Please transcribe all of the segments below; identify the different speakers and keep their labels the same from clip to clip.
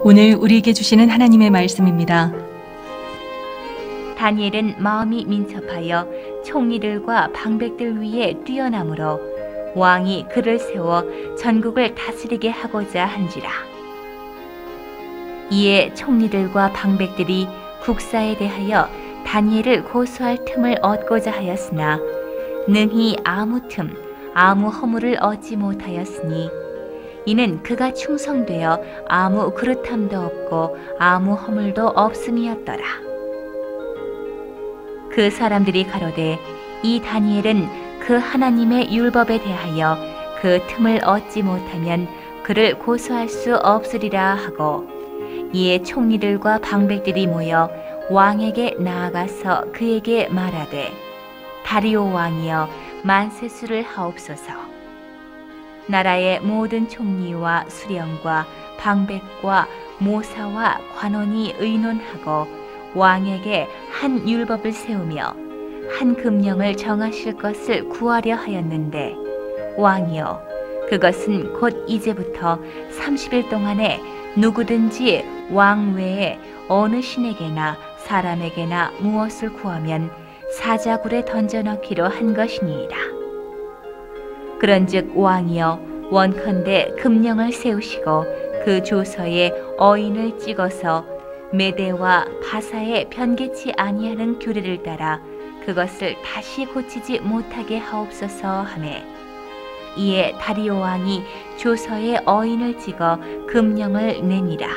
Speaker 1: 오늘 우리에게 주시는 하나님의 말씀입니다.
Speaker 2: 다니엘은 마음이 민첩하여 총리들과 방백들 위에 뛰어나므로 왕이 그를 세워 전국을 다스리게 하고자 한지라. 이에 총리들과 방백들이 국사에 대하여 다니엘을 고소할 틈을 얻고자 하였으나 능히 아무 틈, 아무 허물을 얻지 못하였으니 이는 그가 충성되어 아무 그릇함도 없고 아무 허물도 없음이었더라. 그 사람들이 가로되 이 다니엘은 그 하나님의 율법에 대하여 그 틈을 얻지 못하면 그를 고소할 수 없으리라 하고, 이에 총리들과 방백들이 모여 왕에게 나아가서 그에게 말하되 다리오 왕이여 만세수를 하옵소서. 나라의 모든 총리와 수령과 방백과 모사와 관원이 의논하고 왕에게 한 율법을 세우며 한 금령을 정하실 것을 구하려 하였는데, 왕이여 그것은 곧 이제부터 30일 동안에 누구든지 왕 외에 어느 신에게나 사람에게나 무엇을 구하면 사자굴에 던져넣기로 한 것이니이다. 그런즉 왕이여 원컨대 금령을 세우시고 그 조서에 어인을 찍어서 메대와 바사에 변개치 아니하는 규례를 따라 그것을 다시 고치지 못하게 하옵소서 하매, 이에 다리오 왕이 조서에 어인을 찍어 금령을 내니라.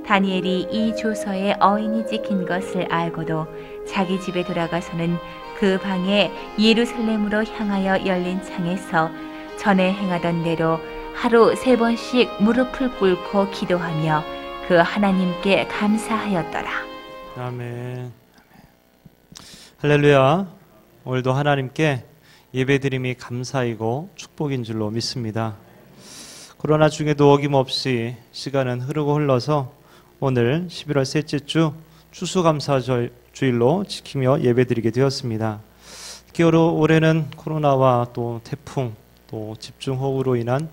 Speaker 2: 다니엘이 이 조서에 어인이 찍힌 것을 알고도 자기 집에 돌아가서는 그 방에 예루살렘으로 향하여 열린 창에서 전에 행하던 대로 하루 3번씩 무릎을 꿇고 기도하며 그 하나님께 감사하였더라.
Speaker 3: 아멘. 할렐루야. 오늘도 하나님께 예배드림이 감사이고 축복인 줄로 믿습니다. 코로나 중에도 어김없이 시간은 흐르고 흘러서 오늘 11월 셋째 주 추수감사주일로 지키며 예배드리게 되었습니다. 특히 올해는 코로나와 또 태풍, 또 집중호우로 인한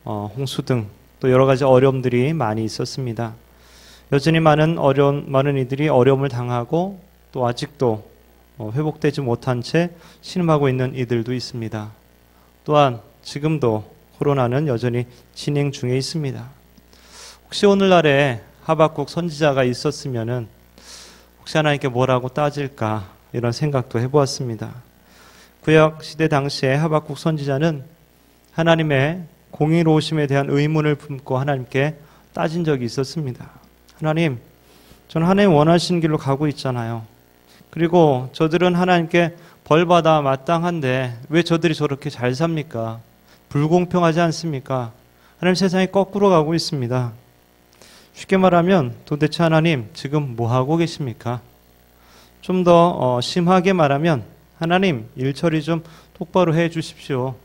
Speaker 3: 홍수 등 또 여러 가지 어려움들이 많이 있었습니다. 여전히 많은 이들이 어려움을 당하고 또 아직도 회복되지 못한 채 신음하고 있는 이들도 있습니다. 또한 지금도 코로나는 여전히 진행 중에 있습니다. 혹시 오늘날에 하박국 선지자가 있었으면은 혹시 하나님께 뭐라고 따질까 이런 생각도 해보았습니다. 구약 시대 당시에 하박국 선지자는 하나님의 공의로우심에 대한 의문을 품고 하나님께 따진 적이 있었습니다. 하나님, 저는 하나님 원하시는 길로 가고 있잖아요. 그리고 저들은 하나님께 벌받아 마땅한데 왜 저들이 저렇게 잘 삽니까? 불공평하지 않습니까? 하나님, 세상이 거꾸로 가고 있습니다. 쉽게 말하면 도대체 하나님 지금 뭐 하고 계십니까? 좀 더 심하게 말하면 하나님 일 처리 좀 똑바로 해 주십시오.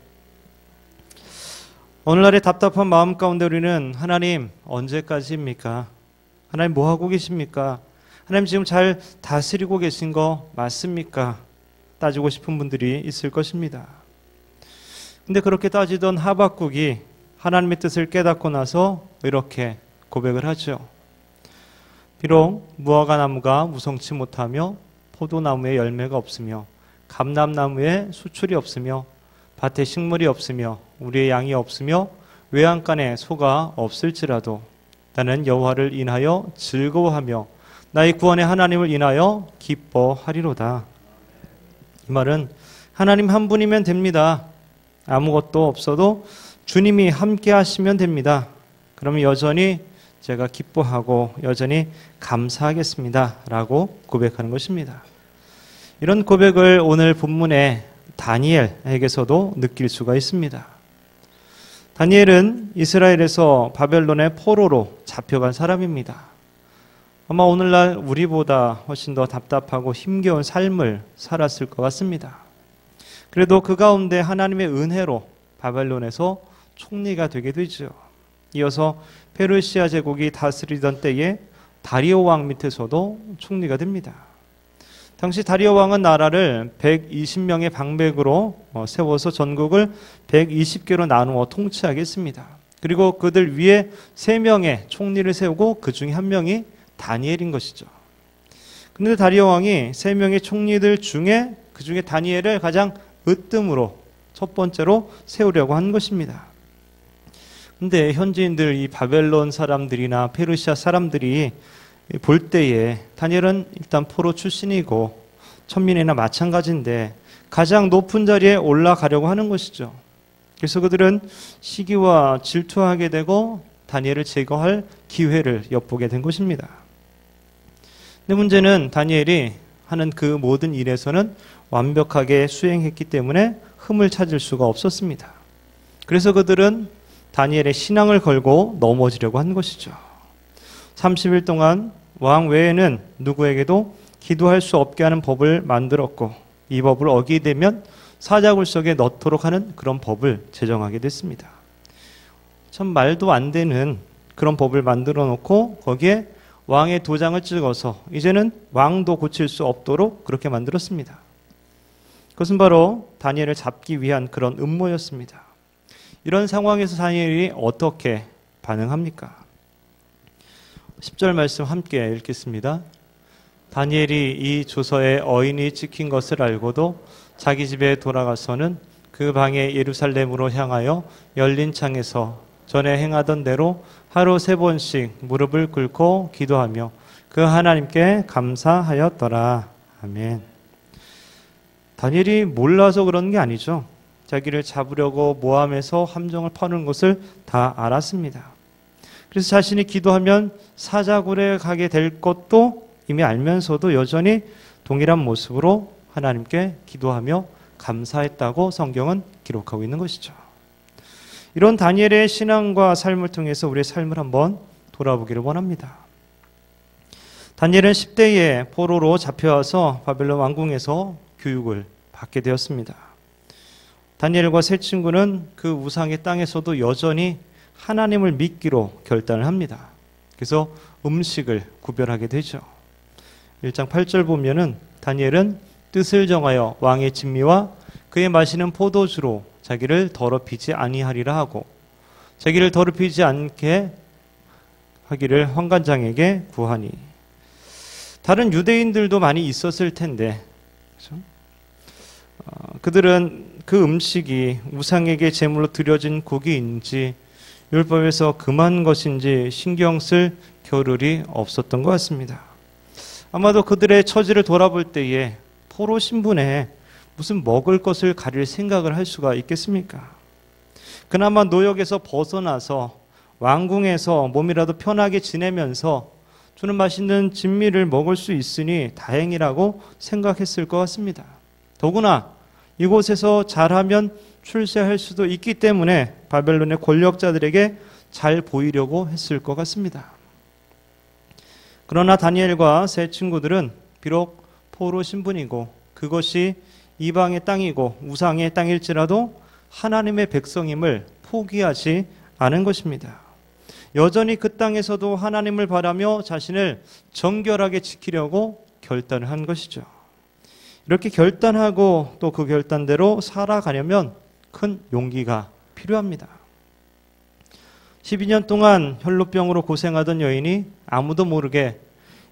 Speaker 3: 오늘날의 답답한 마음 가운데 우리는 하나님 언제까지입니까? 하나님 뭐 하고 계십니까? 하나님 지금 잘 다스리고 계신 거 맞습니까? 따지고 싶은 분들이 있을 것입니다. 근데 그렇게 따지던 하박국이 하나님의 뜻을 깨닫고 나서 이렇게 고백을 하죠. 비록 무화과 나무가 무성치 못하며 포도나무에 열매가 없으며 감람나무에 수출이 없으며 밭에 식물이 없으며 우리의 양이 없으며 외양간에 소가 없을지라도 나는 여호와를 인하여 즐거워하며 나의 구원의 하나님을 인하여 기뻐하리로다. 이 말은 하나님 한 분이면 됩니다. 아무것도 없어도 주님이 함께 하시면 됩니다. 그러면 여전히 제가 기뻐하고 여전히 감사하겠습니다 라고 고백하는 것입니다. 이런 고백을 오늘 본문의 다니엘에게서도 느낄 수가 있습니다. 다니엘은 이스라엘에서 바벨론의 포로로 잡혀간 사람입니다. 아마 오늘날 우리보다 훨씬 더 답답하고 힘겨운 삶을 살았을 것 같습니다. 그래도 그 가운데 하나님의 은혜로 바벨론에서 총리가 되게 되죠. 이어서 페르시아 제국이 다스리던 때에 다리오 왕 밑에서도 총리가 됩니다. 당시 다리오 왕은 나라를 120명의 방백으로 세워서 전국을 120개로 나누어 통치하게 했습니다. 그리고 그들 위에 3명의 총리를 세우고 그 중에 한 명이 다니엘인 것이죠. 그런데 다리오 왕이 3명의 총리들 중에 그 중에 다니엘을 가장 으뜸으로 첫 번째로 세우려고 한 것입니다. 근데 현지인들, 이 바벨론 사람들이나 페르시아 사람들이 볼 때에 다니엘은 일단 포로 출신이고 천민이나 마찬가지인데 가장 높은 자리에 올라가려고 하는 것이죠. 그래서 그들은 시기와 질투하게 되고 다니엘을 제거할 기회를 엿보게 된 것입니다. 근데 문제는 다니엘이 하는 그 모든 일에서는 완벽하게 수행했기 때문에 흠을 찾을 수가 없었습니다. 그래서 그들은 다니엘의 신앙을 걸고 넘어지려고 한 것이죠. 30일 동안 왕 외에는 누구에게도 기도할 수 없게 하는 법을 만들었고 이 법을 어기게 되면 사자굴 속에 넣도록 하는 그런 법을 제정하게 됐습니다. 참 말도 안 되는 그런 법을 만들어 놓고 거기에 왕의 도장을 찍어서 이제는 왕도 고칠 수 없도록 그렇게 만들었습니다. 그것은 바로 다니엘을 잡기 위한 그런 음모였습니다. 이런 상황에서 다니엘이 어떻게 반응합니까? 10절 말씀 함께 읽겠습니다. 다니엘이 이 조서에 어인이 찍힌 것을 알고도 자기 집에 돌아가서는 그 방에 예루살렘으로 향하여 열린 창에서 전에 행하던 대로 하루 3번씩 무릎을 꿇고 기도하며 그 하나님께 감사하였더라. 아멘. 다니엘이 몰라서 그런 게 아니죠. 자기를 잡으려고 모함해서 함정을 퍼는 것을 다 알았습니다. 그래서 자신이 기도하면 사자굴에 가게 될 것도 이미 알면서도 여전히 동일한 모습으로 하나님께 기도하며 감사했다고 성경은 기록하고 있는 것이죠. 이런 다니엘의 신앙과 삶을 통해서 우리의 삶을 한번 돌아보기를 원합니다. 다니엘은 10대에 포로로 잡혀와서 바벨론 왕궁에서 교육을 받게 되었습니다. 다니엘과 세 친구는 그 우상의 땅에서도 여전히 하나님을 믿기로 결단을 합니다. 그래서 음식을 구별하게 되죠. 1장 8절 보면은 다니엘은 뜻을 정하여 왕의 진미와 그의 마시는 포도주로 자기를 더럽히지 아니하리라 하고 자기를 더럽히지 않게 하기를 환관장에게 구하니. 다른 유대인들도 많이 있었을 텐데 그렇죠? 그들은 그 음식이 우상에게 제물로 드려진 고기인지 율법에서 금한 것인지 신경 쓸 겨를이 없었던 것 같습니다. 아마도 그들의 처지를 돌아볼 때에 포로 신분에 무슨 먹을 것을 가릴 생각을 할 수가 있겠습니까? 그나마 노역에서 벗어나서 왕궁에서 몸이라도 편하게 지내면서 주는 맛있는 진미를 먹을 수 있으니 다행이라고 생각했을 것 같습니다. 더구나 이곳에서 잘하면 출세할 수도 있기 때문에 바벨론의 권력자들에게 잘 보이려고 했을 것 같습니다. 그러나 다니엘과 세 친구들은 비록 포로 신분이고 그것이 이방의 땅이고 우상의 땅일지라도 하나님의 백성임을 포기하지 않은 것입니다. 여전히 그 땅에서도 하나님을 바라며 자신을 정결하게 지키려고 결단을 한 것이죠. 이렇게 결단하고 또 그 결단대로 살아가려면 큰 용기가 필요합니다. 12년 동안 혈루병으로 고생하던 여인이 아무도 모르게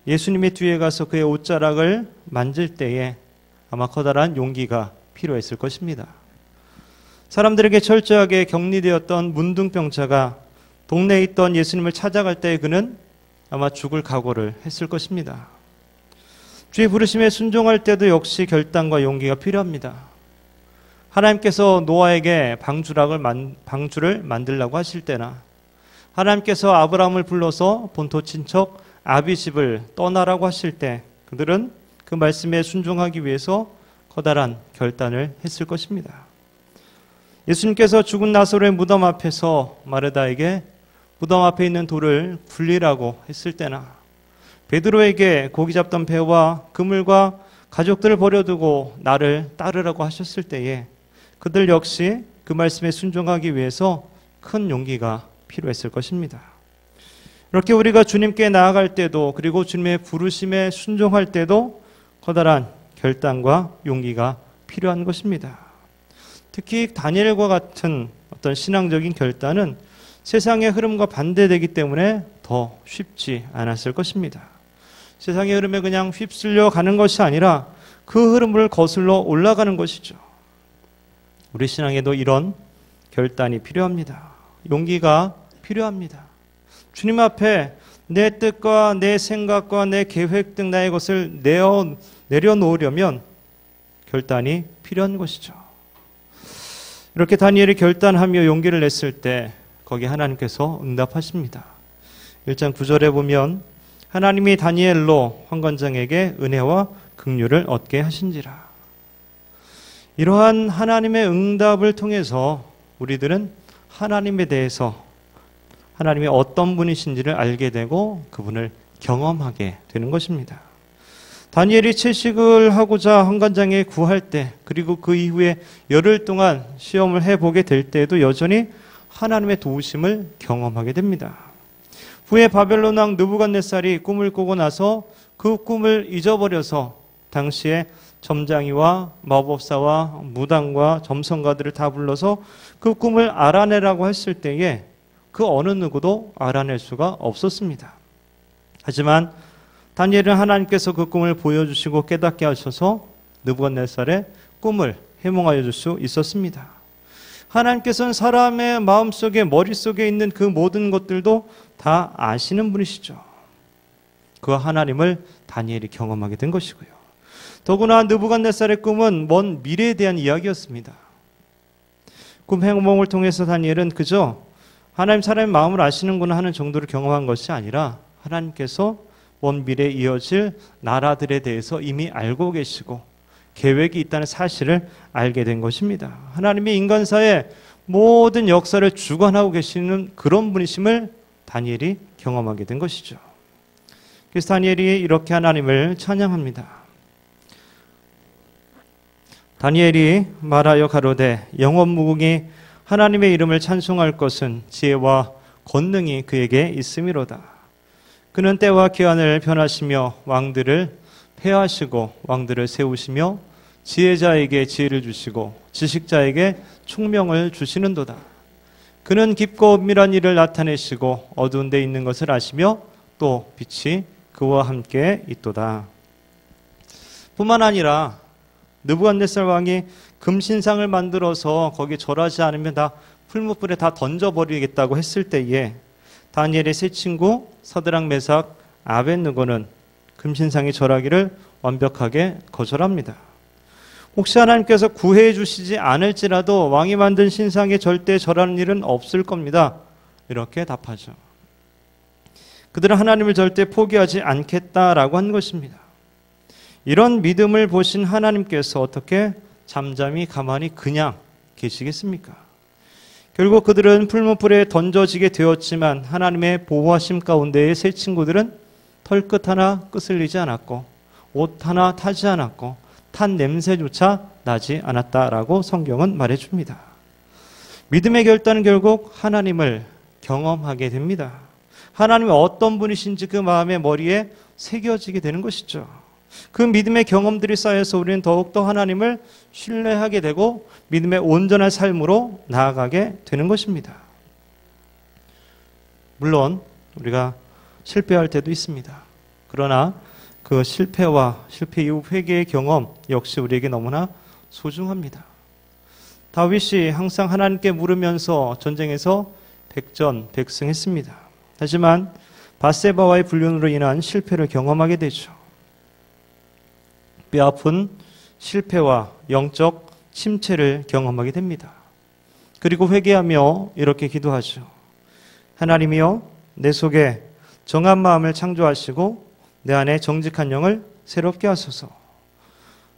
Speaker 3: 예수님의 뒤에 가서 그의 옷자락을 만질 때에 아마 커다란 용기가 필요했을 것입니다. 사람들에게 철저하게 격리되었던 문둥병자가 동네에 있던 예수님을 찾아갈 때 그는 아마 죽을 각오를 했을 것입니다. 주의 부르심에 순종할 때도 역시 결단과 용기가 필요합니다. 하나님께서 노아에게 방주를 만들라고 하실 때나 하나님께서 아브라함을 불러서 본토 친척 아비집을 떠나라고 하실 때 그들은 그 말씀에 순종하기 위해서 커다란 결단을 했을 것입니다. 예수님께서 죽은 나사로의 무덤 앞에서 마르다에게 무덤 앞에 있는 돌을 굴리라고 했을 때나 베드로에게 고기 잡던 배와 그물과 가족들을 버려두고 나를 따르라고 하셨을 때에 그들 역시 그 말씀에 순종하기 위해서 큰 용기가 필요했을 것입니다. 이렇게 우리가 주님께 나아갈 때도 그리고 주님의 부르심에 순종할 때도 커다란 결단과 용기가 필요한 것입니다. 특히 다니엘과 같은 어떤 신앙적인 결단은 세상의 흐름과 반대되기 때문에 더 쉽지 않았을 것입니다. 세상의 흐름에 그냥 휩쓸려 가는 것이 아니라 그 흐름을 거슬러 올라가는 것이죠. 우리 신앙에도 이런 결단이 필요합니다. 용기가 필요합니다. 주님 앞에 내 뜻과 내 생각과 내 계획 등 나의 것을 내려놓으려면 결단이 필요한 것이죠. 이렇게 다니엘이 결단하며 용기를 냈을 때 거기 하나님께서 응답하십니다. 1장 9절에 보면 하나님이 다니엘로 환관장에게 은혜와 긍휼을 얻게 하신지라. 이러한 하나님의 응답을 통해서 우리들은 하나님에 대해서 하나님이 어떤 분이신지를 알게 되고 그분을 경험하게 되는 것입니다. 다니엘이 채식을 하고자 환관장에 구할 때, 그리고 그 이후에 열흘 동안 시험을 해보게 될 때에도 여전히 하나님의 도우심을 경험하게 됩니다. 후에 바벨론 왕 느부갓네살이 꿈을 꾸고 나서 그 꿈을 잊어버려서 당시에 점장이와 마법사와 무당과 점성가들을 다 불러서 그 꿈을 알아내라고 했을 때에 그 어느 누구도 알아낼 수가 없었습니다. 하지만 다니엘은 하나님께서 그 꿈을 보여주시고 깨닫게 하셔서 느부갓네살의 꿈을 해몽하여 줄 수 있었습니다. 하나님께서는 사람의 마음속에 머릿속에 있는 그 모든 것들도 다 아시는 분이시죠. 그 하나님을 다니엘이 경험하게 된 것이고요. 더구나 느부갓네살의 꿈은 먼 미래에 대한 이야기였습니다. 꿈 해몽을 통해서 다니엘은 그저 하나님 사람의 마음을 아시는구나 하는 정도를 경험한 것이 아니라 하나님께서 먼 미래에 이어질 나라들에 대해서 이미 알고 계시고 계획이 있다는 사실을 알게 된 것입니다. 하나님이 인간사의 모든 역사를 주관하고 계시는 그런 분이심을 다니엘이 경험하게 된 것이죠. 그래서 다니엘이 이렇게 하나님을 찬양합니다. 다니엘이 말하여 가로되 영원무궁히 하나님의 이름을 찬송할 것은 지혜와 권능이 그에게 있음이로다. 그는 때와 기한을 변하시며 왕들을 폐하시고 왕들을 세우시며 지혜자에게 지혜를 주시고 지식자에게 총명을 주시는도다. 그는 깊고 은밀한 일을 나타내시고 어두운 데 있는 것을 아시며 또 빛이 그와 함께 있도다. 뿐만 아니라 느부갓네살 왕이 금신상을 만들어서 거기에 절하지 않으면 다 풀무불에 다 던져버리겠다고 했을 때에 다니엘의 세 친구 서드락 메삭 아벳느고는 금신상에 절하기를 완벽하게 거절합니다. 혹시 하나님께서 구해 주시지 않을지라도 왕이 만든 신상에 절대 절하는 일은 없을 겁니다. 이렇게 답하죠. 그들은 하나님을 절대 포기하지 않겠다라고 한 것입니다. 이런 믿음을 보신 하나님께서 어떻게 잠잠히 가만히 그냥 계시겠습니까? 결국 그들은 풀무불에 던져지게 되었지만 하나님의 보호하심 가운데의 세 친구들은 털끝 하나 끄슬리지 않았고 옷 하나 타지 않았고 탄 냄새조차 나지 않았다라고 성경은 말해줍니다. 믿음의 결단은 결국 하나님을 경험하게 됩니다. 하나님이 어떤 분이신지 그 마음의 머리에 새겨지게 되는 것이죠. 그 믿음의 경험들이 쌓여서 우리는 더욱더 하나님을 신뢰하게 되고 믿음의 온전한 삶으로 나아가게 되는 것입니다. 물론 우리가 실패할 때도 있습니다. 그러나 그 실패와 실패 이후 회개의 경험 역시 우리에게 너무나 소중합니다. 다윗이 항상 하나님께 물으면서 전쟁에서 백전백승했습니다. 하지만 밧세바와의 불륜으로 인한 실패를 경험하게 되죠. 뼈아픈 실패와 영적 침체를 경험하게 됩니다. 그리고 회개하며 이렇게 기도하죠. 하나님이여 내 속에 정한 마음을 창조하시고 내 안에 정직한 영을 새롭게 하소서.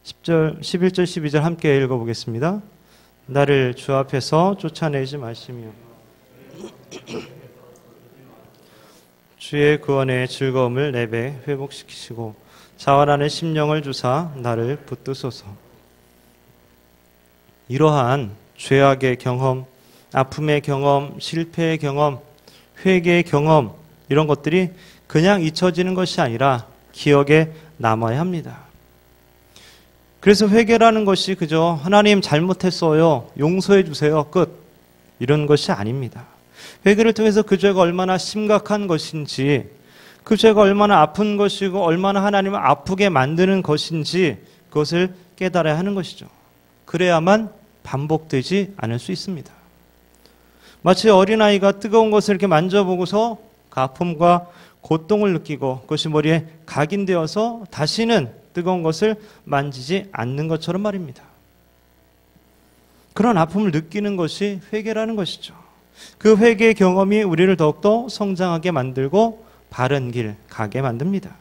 Speaker 3: 11절 12절 함께 읽어보겠습니다. 나를 주 앞에서 쫓아내지 마시며 주의 구원의 즐거움을 내 배 회복시키시고 자활하는 심령을 주사 나를 붙드소서. 이러한 죄악의 경험, 아픔의 경험, 실패의 경험, 회개의 경험 이런 것들이 그냥 잊혀지는 것이 아니라 기억에 남아야 합니다. 그래서 회개라는 것이 그저 하나님 잘못했어요, 용서해 주세요, 끝 이런 것이 아닙니다. 회개를 통해서 그 죄가 얼마나 심각한 것인지, 그 죄가 얼마나 아픈 것이고 얼마나 하나님을 아프게 만드는 것인지 그것을 깨달아야 하는 것이죠. 그래야만 반복되지 않을 수 있습니다. 마치 어린아이가 뜨거운 것을 이렇게 만져보고서 그 아픔과 고통을 느끼고 그것이 머리에 각인되어서 다시는 뜨거운 것을 만지지 않는 것처럼 말입니다. 그런 아픔을 느끼는 것이 회개라는 것이죠. 그 회개의 경험이 우리를 더욱더 성장하게 만들고 바른 길 가게 만듭니다.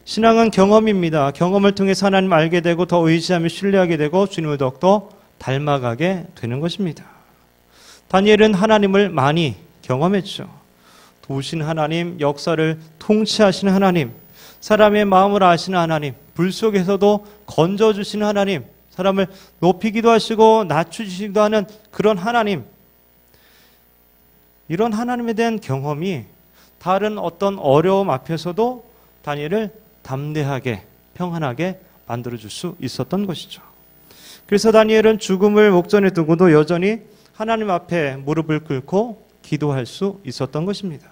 Speaker 3: 신앙은 경험입니다. 경험을 통해서 하나님을 알게 되고 더 의지하며 신뢰하게 되고 주님을 더욱더 닮아가게 되는 것입니다. 다니엘은 하나님을 많이 경험했죠. 도우신 하나님, 역사를 통치하시는 하나님, 사람의 마음을 아시는 하나님, 불 속에서도 건져주시는 하나님, 사람을 높이기도 하시고 낮추시기도 하는 그런 하나님, 이런 하나님에 대한 경험이 다른 어떤 어려움 앞에서도 다니엘을 담대하게 평안하게 만들어줄 수 있었던 것이죠. 그래서 다니엘은 죽음을 목전에 두고도 여전히 하나님 앞에 무릎을 꿇고 기도할 수 있었던 것입니다.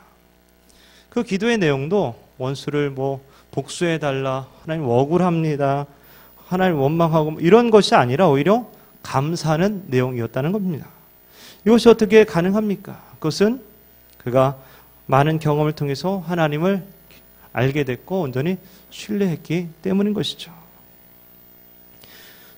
Speaker 3: 그 기도의 내용도 원수를 복수해달라, 하나님 억울합니다, 하나님 원망하고 이런 것이 아니라 오히려 감사하는 내용이었다는 겁니다. 이것이 어떻게 가능합니까? 그것은 그가 많은 경험을 통해서 하나님을 알게 됐고 온전히 신뢰했기 때문인 것이죠.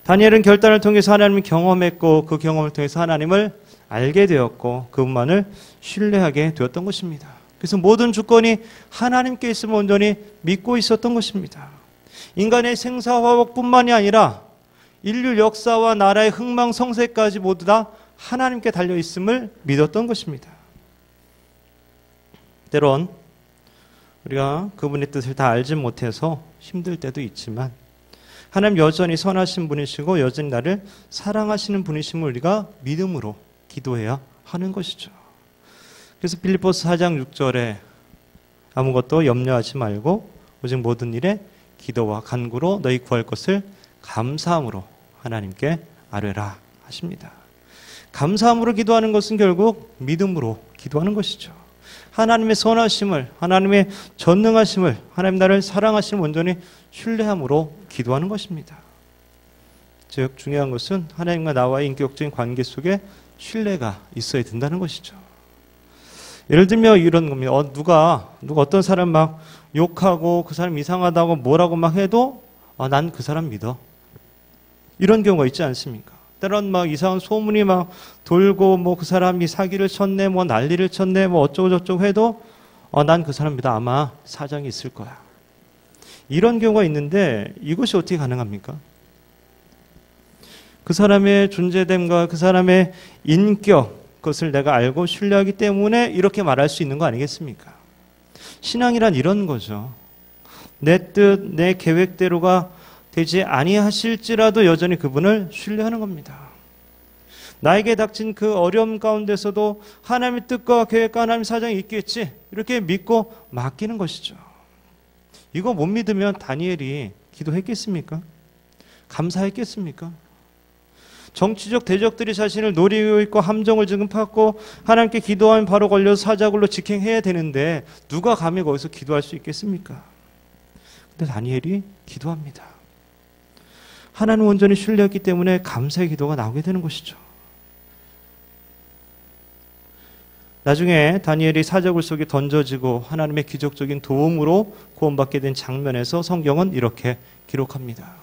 Speaker 3: 다니엘은 결단을 통해서 하나님을 경험했고 그 경험을 통해서 하나님을 알게 되었고 그분만을 신뢰하게 되었던 것입니다. 그래서 모든 주권이 하나님께 있음을 온전히 믿고 있었던 것입니다. 인간의 생사화복뿐만이 아니라 인류 역사와 나라의 흥망성쇠까지 모두 다 하나님께 달려있음을 믿었던 것입니다. 때론 우리가 그분의 뜻을 다 알지 못해서 힘들 때도 있지만 하나님 여전히 선하신 분이시고 여전히 나를 사랑하시는 분이심을 우리가 믿음으로 기도해야 하는 것이죠. 그래서 빌립보서 4장 6절에 아무것도 염려하지 말고 오직 모든 일에 기도와 간구로 너희 구할 것을 감사함으로 하나님께 아뢰라 하십니다. 감사함으로 기도하는 것은 결국 믿음으로 기도하는 것이죠. 하나님의 선하심을, 하나님의 전능하심을, 하나님 나를 사랑하심을 온전히 신뢰함으로 기도하는 것입니다. 즉 중요한 것은 하나님과 나와의 인격적인 관계 속에 신뢰가 있어야 된다는 것이죠. 예를 들면 이런 겁니다. 누가 어떤 사람 막 욕하고 그 사람 이상하다고 뭐라고 막 해도 난 그 사람 믿어. 이런 경우가 있지 않습니까? 때론 막 이상한 소문이 막 돌고 그 사람이 사기를 쳤네, 난리를 쳤네, 어쩌고 저쩌고 해도 난 그 사람 믿어. 아마 사정이 있을 거야. 이런 경우가 있는데 이것이 어떻게 가능합니까? 그 사람의 존재됨과 그 사람의 인격, 그것을 내가 알고 신뢰하기 때문에 이렇게 말할 수 있는 거 아니겠습니까? 신앙이란 이런 거죠. 내 뜻, 내 계획대로가 되지 아니하실지라도 여전히 그분을 신뢰하는 겁니다. 나에게 닥친 그 어려움 가운데서도 하나님의 뜻과 계획과 하나님의 사정이 있겠지 이렇게 믿고 맡기는 것이죠. 이거 못 믿으면 다니엘이 기도했겠습니까? 감사했겠습니까? 정치적 대적들이 자신을 노리고 있고 함정을 지금 받고 하나님께 기도하면 바로 걸려서 사자굴로 직행해야 되는데 누가 감히 거기서 기도할 수 있겠습니까? 근데 다니엘이 기도합니다. 하나님 온전히 신뢰했기 때문에 감사의 기도가 나오게 되는 것이죠. 나중에 다니엘이 사자굴 속에 던져지고 하나님의 기적적인 도움으로 구원받게 된 장면에서 성경은 이렇게 기록합니다.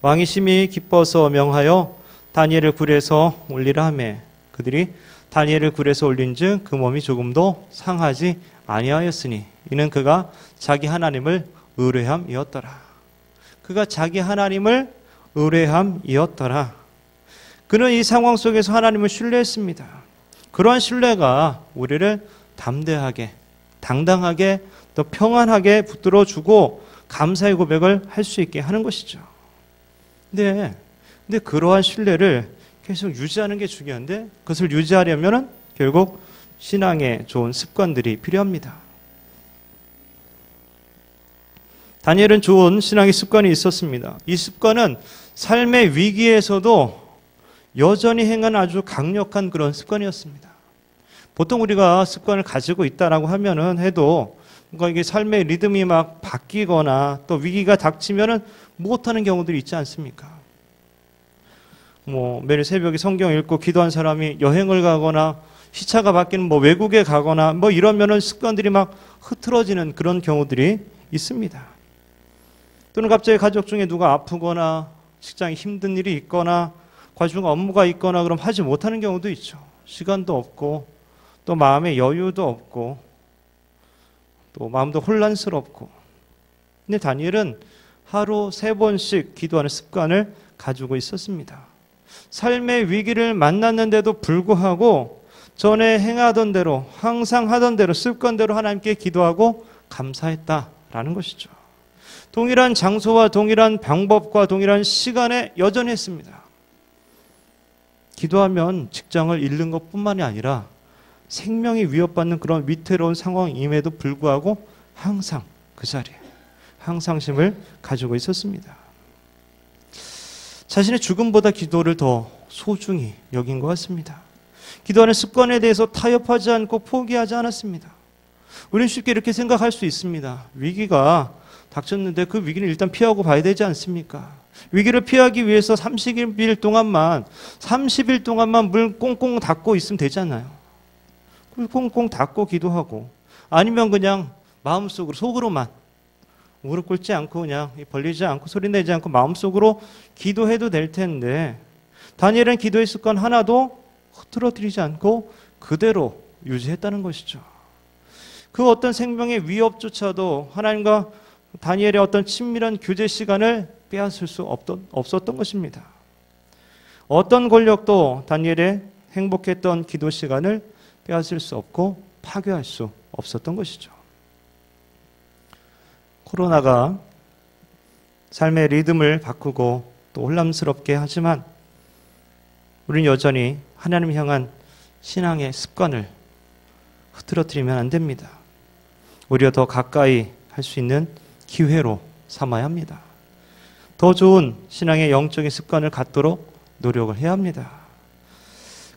Speaker 3: 왕이 심히 기뻐서 명하여 다니엘을 굴에서 올리라 하매 그들이 다니엘을 굴에서 올린즉 그 몸이 조금도 상하지 아니하였으니 이는 그가 자기 하나님을 의뢰함이었더라. 그가 자기 하나님을 의뢰함이었더라. 그는 이 상황 속에서 하나님을 신뢰했습니다. 그러한 신뢰가 우리를 담대하게, 당당하게, 또 평안하게 붙들어주고 감사의 고백을 할 수 있게 하는 것이죠. 근데 그러한 신뢰를 계속 유지하는 게 중요한데 그것을 유지하려면 결국 신앙에 좋은 습관들이 필요합니다. 다니엘은 좋은 신앙의 습관이 있었습니다. 이 습관은 삶의 위기에서도 여전히 행하는 아주 강력한 그런 습관이었습니다. 보통 우리가 습관을 가지고 있다라고 하면은 해도 뭔가 이게 삶의 리듬이 막 바뀌거나 또 위기가 닥치면은 못하는 경우들이 있지 않습니까? 뭐 매일 새벽에 성경 읽고 기도한 사람이 여행을 가거나 시차가 바뀌는 뭐 외국에 가거나 뭐 이러면은 습관들이 막 흐트러지는 그런 경우들이 있습니다. 또는 갑자기 가족 중에 누가 아프거나 직장에 힘든 일이 있거나 과중 업무가 있거나 그럼 하지 못하는 경우도 있죠. 시간도 없고 또 마음의 여유도 없고 또 마음도 혼란스럽고. 근데 다니엘은 하루 3번씩 기도하는 습관을 가지고 있었습니다. 삶의 위기를 만났는데도 불구하고 전에 행하던 대로 항상 하던 대로 습관대로 하나님께 기도하고 감사했다라는 것이죠. 동일한 장소와 동일한 방법과 동일한 시간에 여전히 했습니다. 기도하면 직장을 잃는 것뿐만이 아니라 생명이 위협받는 그런 위태로운 상황임에도 불구하고 항상 그 자리에 항상심을 가지고 있었습니다. 자신의 죽음보다 기도를 더 소중히 여긴 것 같습니다. 기도하는 습관에 대해서 타협하지 않고 포기하지 않았습니다. 우리는 쉽게 이렇게 생각할 수 있습니다. 위기가 닥쳤는데 그 위기는 일단 피하고 봐야 되지 않습니까? 위기를 피하기 위해서 30일 동안만 문 꽁꽁 닫고 있으면 되잖아요. 꽁꽁 닫고 기도하고 아니면 그냥 마음속으로 속으로만 무릎 꿇지 않고 그냥 벌리지 않고 소리내지 않고 마음속으로 기도해도 될 텐데 다니엘은 기도의 습관 하나도 흐트러뜨리지 않고 그대로 유지했다는 것이죠. 그 어떤 생명의 위협조차도 하나님과 다니엘의 어떤 친밀한 교제 시간을 빼앗을 수 없었던 것입니다. 어떤 권력도 다니엘의 행복했던 기도 시간을 빼앗을 수 없고 파괴할 수 없었던 것이죠. 코로나가 삶의 리듬을 바꾸고 또 혼란스럽게 하지만 우리는 여전히 하나님 향한 신앙의 습관을 흐트러뜨리면 안 됩니다. 오히려 더 가까이 할 수 있는 기회로 삼아야 합니다. 더 좋은 신앙의 영적인 습관을 갖도록 노력을 해야 합니다.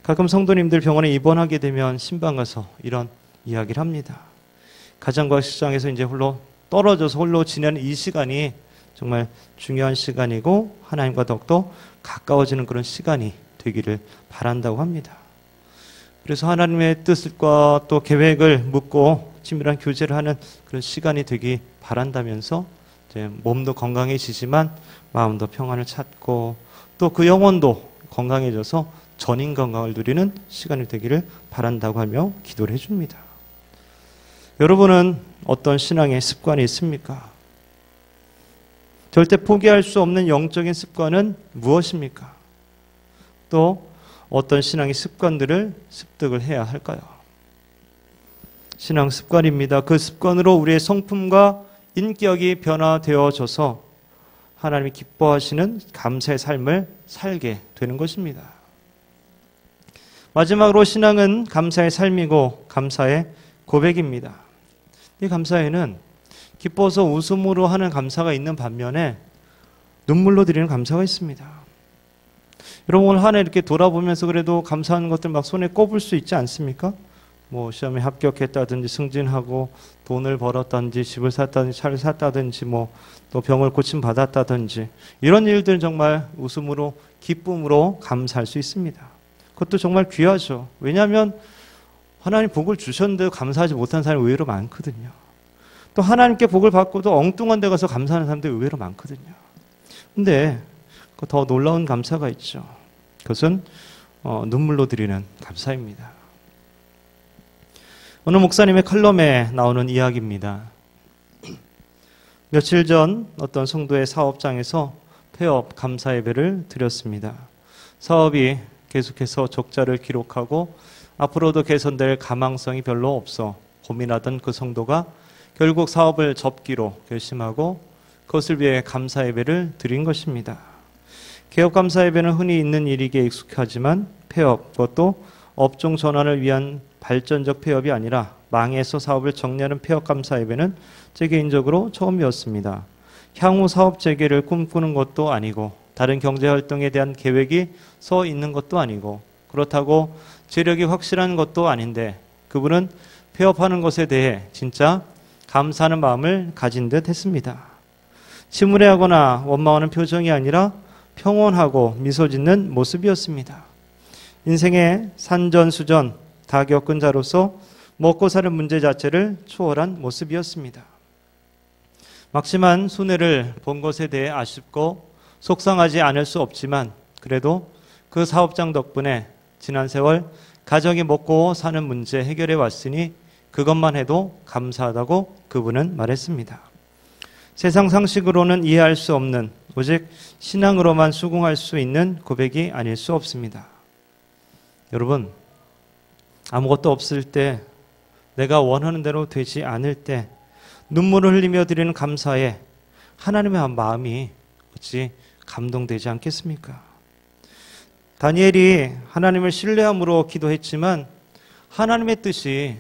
Speaker 3: 가끔 성도님들 병원에 입원하게 되면 신방 가서 이런 이야기를 합니다. 가정과 직장에서 이제 홀로 떨어져서 홀로 지내는 이 시간이 정말 중요한 시간이고 하나님과 더욱더 가까워지는 그런 시간이 되기를 바란다고 합니다. 그래서 하나님의 뜻과 또 계획을 묻고 친밀한 교제를 하는 그런 시간이 되기 바란다면서 이제 몸도 건강해지지만 마음도 평안을 찾고 또 그 영혼도 건강해져서 전인 건강을 누리는 시간이 되기를 바란다고 하며 기도를 해줍니다. 여러분은 어떤 신앙의 습관이 있습니까? 절대 포기할 수 없는 영적인 습관은 무엇입니까? 또 어떤 신앙의 습관들을 습득을 해야 할까요? 신앙 습관입니다. 그 습관으로 우리의 성품과 인격이 변화되어져서 하나님이 기뻐하시는 감사의 삶을 살게 되는 것입니다. 마지막으로 신앙은 감사의 삶이고 감사의 고백입니다. 이 감사에는 기뻐서 웃음으로 하는 감사가 있는 반면에 눈물로 드리는 감사가 있습니다. 여러분 오늘 한 해 이렇게 돌아보면서 그래도 감사하는 것들 막 손에 꼽을 수 있지 않습니까? 뭐 시험에 합격했다든지 승진하고 돈을 벌었다든지 집을 샀다든지 차를 샀다든지 뭐 또 병을 고침 받았다든지 이런 일들은 정말 웃음으로 기쁨으로 감사할 수 있습니다. 그것도 정말 귀하죠. 왜냐하면 하나님 복을 주셨는데도 감사하지 못한 사람이 의외로 많거든요. 또 하나님께 복을 받고도 엉뚱한 데 가서 감사하는 사람들이 의외로 많거든요. 근데 더 놀라운 감사가 있죠. 그것은 눈물로 드리는 감사입니다. 오늘 목사님의 칼럼에 나오는 이야기입니다. 며칠 전 어떤 성도의 사업장에서 폐업 감사 예배를 드렸습니다. 사업이 계속해서 적자를 기록하고 앞으로도 개선될 가망성이 별로 없어 고민하던 그 성도가 결국 사업을 접기로 결심하고 그것을 위해 감사 예배를 드린 것입니다. 개업 감사 예배는 흔히 있는 일이기에 익숙하지만 폐업, 그것도 업종 전환을 위한 발전적 폐업이 아니라 망해서 사업을 정리하는 폐업 감사 예배는 제 개인적으로 처음이었습니다. 향후 사업 재개를 꿈꾸는 것도 아니고 다른 경제 활동에 대한 계획이 서 있는 것도 아니고 그렇다고 재력이 확실한 것도 아닌데 그분은 폐업하는 것에 대해 진짜 감사하는 마음을 가진 듯 했습니다. 침울해하거나 원망하는 표정이 아니라 평온하고 미소 짓는 모습이었습니다. 인생의 산전수전 다 겪은 자로서 먹고 사는 문제 자체를 초월한 모습이었습니다. 막심한 손해를 본 것에 대해 아쉽고 속상하지 않을 수 없지만 그래도 그 사업장 덕분에 지난 세월 가정이 먹고 사는 문제 해결해 왔으니 그것만 해도 감사하다고 그분은 말했습니다. 세상 상식으로는 이해할 수 없는 오직 신앙으로만 수긍할 수 있는 고백이 아닐 수 없습니다. 여러분, 아무것도 없을 때, 내가 원하는 대로 되지 않을 때 눈물을 흘리며 드리는 감사에 하나님의 마음이 어찌 감동되지 않겠습니까? 다니엘이 하나님을 신뢰함으로 기도했지만 하나님의 뜻이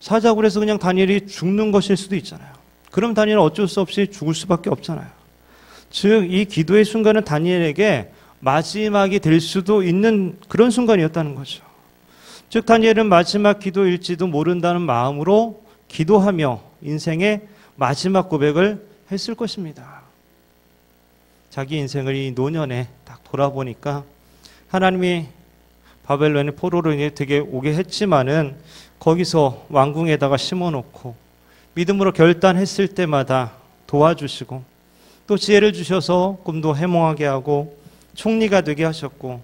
Speaker 3: 사자굴 에서 그냥 다니엘이 죽는 것일 수도 있잖아요. 그럼 다니엘은 어쩔 수 없이 죽을 수밖에 없잖아요. 즉, 이 기도의 순간은 다니엘에게 마지막이 될 수도 있는 그런 순간이었다는 거죠. 즉, 다니엘은 마지막 기도일지도 모른다는 마음으로 기도하며 인생의 마지막 고백을 했을 것입니다. 자기 인생을 이 노년에 딱 돌아보니까 하나님이 바벨론의 포로로 인해 되게 오게 했지만은 거기서 왕궁에다가 심어놓고 믿음으로 결단했을 때마다 도와주시고 또 지혜를 주셔서 꿈도 해몽하게 하고 총리가 되게 하셨고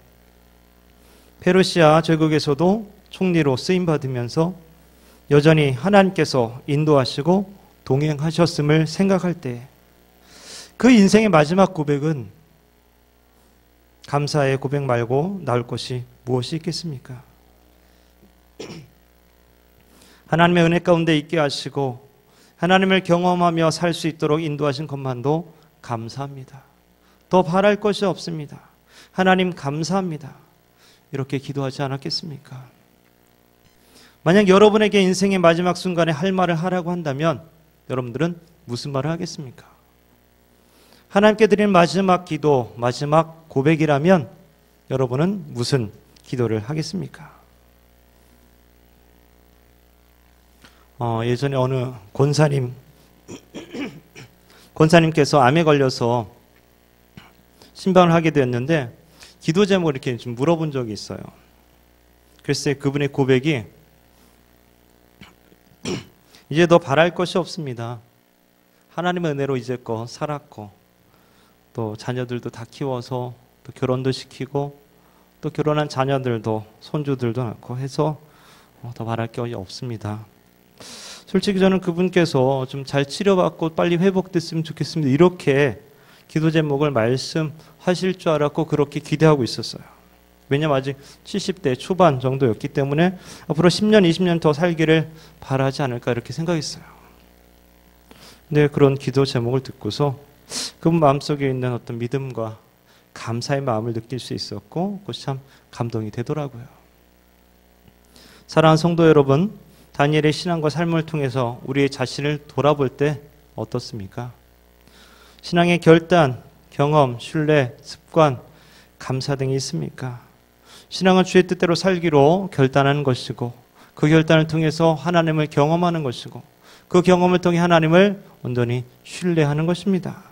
Speaker 3: 페르시아 제국에서도 총리로 쓰임받으면서 여전히 하나님께서 인도하시고 동행하셨음을 생각할 때 그 인생의 마지막 고백은 감사의 고백 말고 나올 것이 무엇이 있겠습니까? 하나님의 은혜 가운데 있게 하시고 하나님을 경험하며 살 수 있도록 인도하신 것만도 감사합니다. 더 바랄 것이 없습니다. 하나님 감사합니다. 이렇게 기도하지 않았겠습니까? 만약 여러분에게 인생의 마지막 순간에 할 말을 하라고 한다면 여러분들은 무슨 말을 하겠습니까? 하나님께 드리는 마지막 기도, 마지막 고백이라면 여러분은 무슨 기도를 하겠습니까? 예전에 어느 권사님께서 암에 걸려서 신방을 하게 되었는데 기도 제목을 이렇게 좀 물어본 적이 있어요. 글쎄 그분의 고백이 이제 더 바랄 것이 없습니다. 하나님의 은혜로 이제껏 살았고 또 자녀들도 다 키워서 또 결혼도 시키고 또 결혼한 자녀들도 손주들도 낳고 해서 더 바랄 게 없습니다. 솔직히 저는 그분께서 좀 잘 치료받고 빨리 회복됐으면 좋겠습니다. 이렇게 기도 제목을 말씀하실 줄 알았고 그렇게 기대하고 있었어요. 왜냐면 아직 70대 초반 정도였기 때문에 앞으로 10년, 20년 더 살기를 바라지 않을까 이렇게 생각했어요. 근데 그런 기도 제목을 듣고서 그분 마음속에 있는 어떤 믿음과 감사의 마음을 느낄 수 있었고 그것이 참 감동이 되더라고요. 사랑하는 성도 여러분, 다니엘의 신앙과 삶을 통해서 우리의 자신을 돌아볼 때 어떻습니까? 신앙의 결단, 경험, 신뢰, 습관, 감사 등이 있습니까? 신앙은 주의 뜻대로 살기로 결단하는 것이고 그 결단을 통해서 하나님을 경험하는 것이고 그 경험을 통해 하나님을 온전히 신뢰하는 것입니다.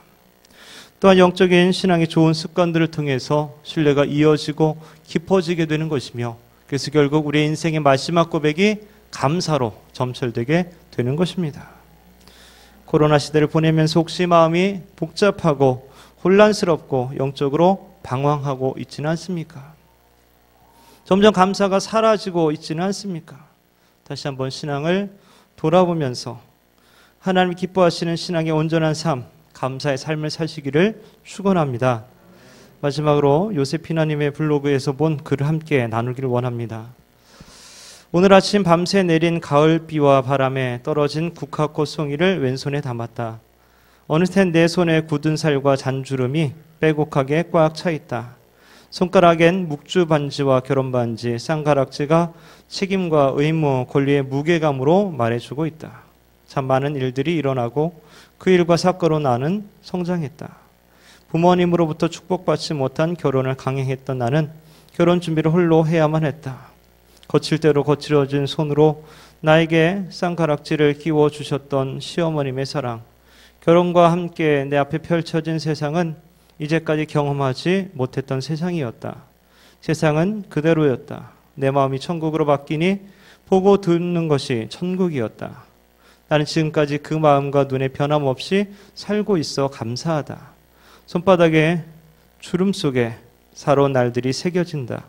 Speaker 3: 또한 영적인 신앙의 좋은 습관들을 통해서 신뢰가 이어지고 깊어지게 되는 것이며 그래서 결국 우리의 인생의 마지막 고백이 감사로 점철되게 되는 것입니다. 코로나 시대를 보내면서 혹시 마음이 복잡하고 혼란스럽고 영적으로 방황하고 있지는 않습니까? 점점 감사가 사라지고 있지는 않습니까? 다시 한번 신앙을 돌아보면서 하나님 기뻐하시는 신앙의 온전한 삶, 감사의 삶을 사시기를 축원합니다. 마지막으로 요세피나님의 블로그에서 본 글을 함께 나누기를 원합니다. 오늘 아침 밤새 내린 가을비와 바람에 떨어진 국화꽃 송이를 왼손에 담았다. 어느새 내 손에 굳은 살과 잔주름이 빼곡하게 꽉 차 있다. 손가락엔 묵주 반지와 결혼 반지, 쌍가락지가 책임과 의무, 권리의 무게감으로 말해주고 있다. 참 많은 일들이 일어나고 그 일과 사건으로 나는 성장했다. 부모님으로부터 축복받지 못한 결혼을 강행했던 나는 결혼 준비를 홀로 해야만 했다. 거칠 대로 거칠어진 손으로 나에게 쌍가락질을 끼워 주셨던 시어머님의 사랑, 결혼과 함께 내 앞에 펼쳐진 세상은 이제까지 경험하지 못했던 세상이었다. 세상은 그대로였다. 내 마음이 천국으로 바뀌니 보고 듣는 것이 천국이었다. 나는 지금까지 그 마음과 눈에 변함없이 살고 있어 감사하다. 손바닥에 주름 속에 살아온 날들이 새겨진다.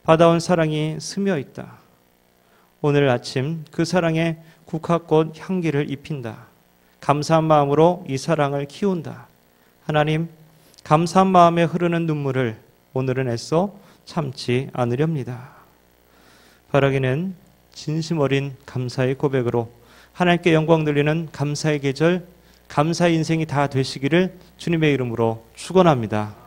Speaker 3: 받아온 사랑이 스며 있다. 오늘 아침 그 사랑에 국화꽃 향기를 입힌다. 감사한 마음으로 이 사랑을 키운다. 하나님, 감사한 마음에 흐르는 눈물을 오늘은 애써 참지 않으렵니다. 바라기는 진심 어린 감사의 고백으로 하나님께 영광 돌리는 감사의 계절, 감사의 인생이 다 되시기를 주님의 이름으로 축원합니다.